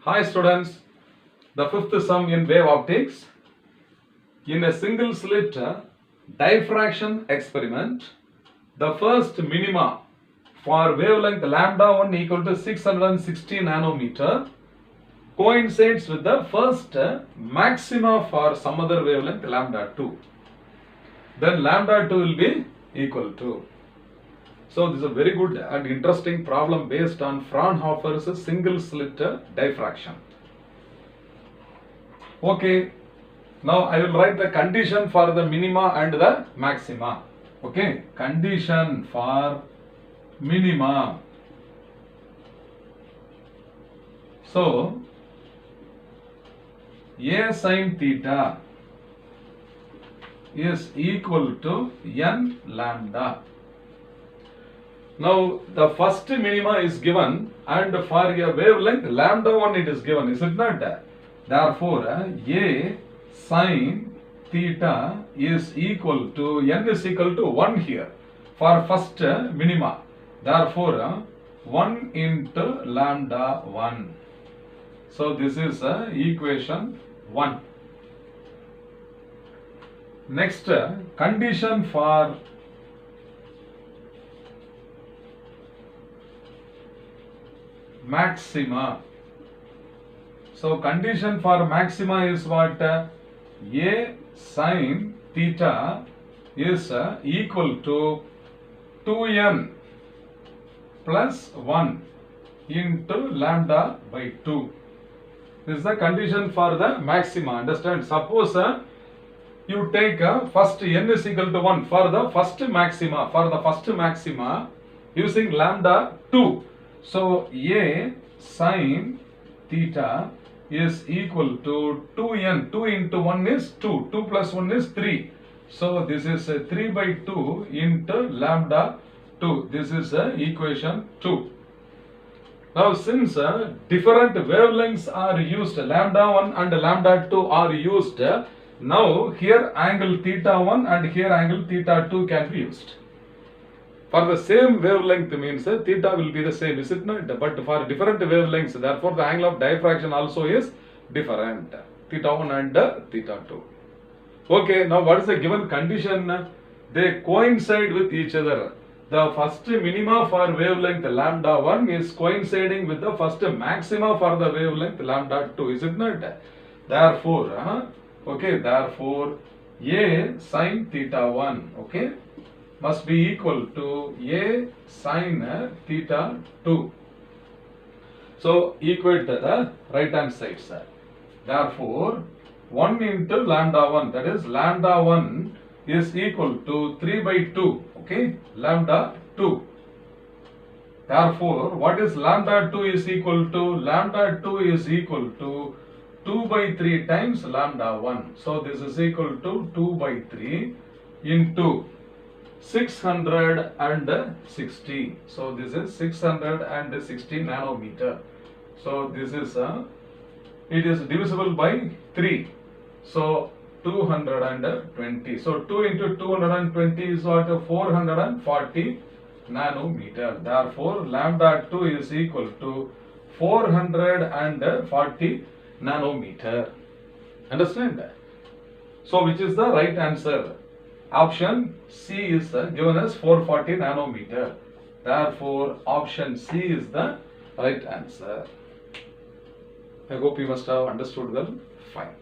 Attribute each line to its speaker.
Speaker 1: Hi students, the fifth sum in wave optics. In a single slit diffraction experiment, the first minima for wavelength lambda 1 equal to 660 nanometer coincides with the first maxima for some other wavelength lambda 2. Then lambda 2 will be equal to. So this is a very good and interesting problem based on Fraunhofer's single slit diffraction. Okay, now I will write the condition for the minima and the maxima. Okay, condition for minima. So A sin theta is equal to n lambda. Now the first minima is given and for a wavelength lambda 1 it is given, is it not? Therefore A sin theta is equal to n is equal to 1 here for first minima. Therefore 1 into lambda 1. So this is equation 1. Next condition for maxima. So condition for maxima is what? A sin theta is equal to 2n plus 1 into lambda by 2. This is the condition for the maxima. Understand? Suppose you take first n is equal to 1 for the first maxima. For the first maxima using lambda 2. So A sin theta is equal to 2n. 2 into 1 is 2. 2 plus 1 is 3. So this is 3 by 2 into lambda 2. This is equation 2. Now since different wavelengths are used, lambda 1 and lambda 2 are used, now here angle theta 1 and here angle theta 2 can be used. For the same wavelength means theta will be the same, is it not? But for different wavelengths, therefore the angle of diffraction also is different. Theta 1 and theta 2. Okay, now what is the given condition? They coincide with each other. The first minima for wavelength lambda 1 is coinciding with the first maxima for the wavelength lambda 2, is it not? Therefore, therefore A sin theta 1, okay, must be equal to A sin theta 2. So equate the right hand side, sir. Therefore 1 into lambda 1, that is lambda 1 is equal to 3 by 2, okay, lambda 2. Therefore what is lambda 2 is equal to? Lambda 2 is equal to 2 by 3 times lambda 1. So this is equal to 2 by 3 into 660. So this is 660 nanometer. So this is it is divisible by 3. So 220. So 2 into 220 is what? 440 nanometer. Therefore lambda 2 is equal to 440 nanometer. Understand? So which is the right answer? Option C is given as 440 nanometer. Therefore option C is the right answer. I hope you must have understood well. Fine.